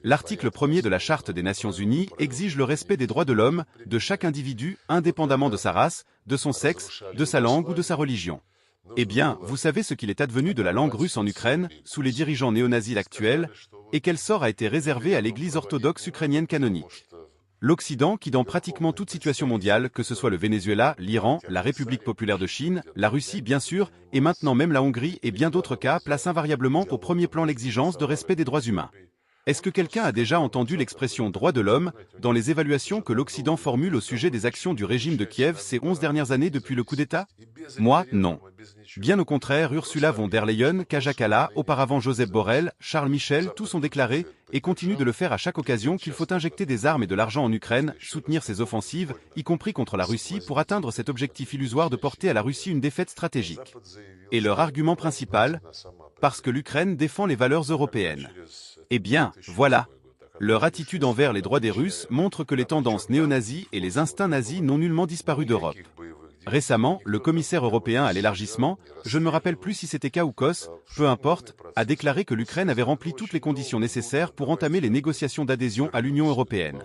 L'article 1er de la Charte des Nations Unies exige le respect des droits de l'homme, de chaque individu, indépendamment de sa race, de son sexe, de sa langue ou de sa religion. Eh bien, vous savez ce qu'il est advenu de la langue russe en Ukraine, sous les dirigeants néo-nazis actuels, et quel sort a été réservé à l'Église orthodoxe ukrainienne canonique. L'Occident, qui dans pratiquement toute situation mondiale, que ce soit le Venezuela, l'Iran, la République populaire de Chine, la Russie bien sûr, et maintenant même la Hongrie et bien d'autres cas, place invariablement au premier plan l'exigence de respect des droits humains. Est-ce que quelqu'un a déjà entendu l'expression droit de l'homme dans les évaluations que l'Occident formule au sujet des actions du régime de Kiev ces 11 dernières années depuis le coup d'État? Moi, non. Bien au contraire, Ursula von der Leyen, Kaja Kallas, auparavant Joseph Borrell, Charles Michel, tous ont déclaré, et continuent de le faire à chaque occasion, qu'il faut injecter des armes et de l'argent en Ukraine, soutenir ses offensives, y compris contre la Russie, pour atteindre cet objectif illusoire de porter à la Russie une défaite stratégique. Et leur argument principal? Parce que l'Ukraine défend les valeurs européennes. Eh bien, voilà. Leur attitude envers les droits des Russes montre que les tendances néo-nazies et les instincts nazis n'ont nullement disparu d'Europe. Récemment, le commissaire européen à l'élargissement, je ne me rappelle plus si c'était Koukos, peu importe, a déclaré que l'Ukraine avait rempli toutes les conditions nécessaires pour entamer les négociations d'adhésion à l'Union européenne.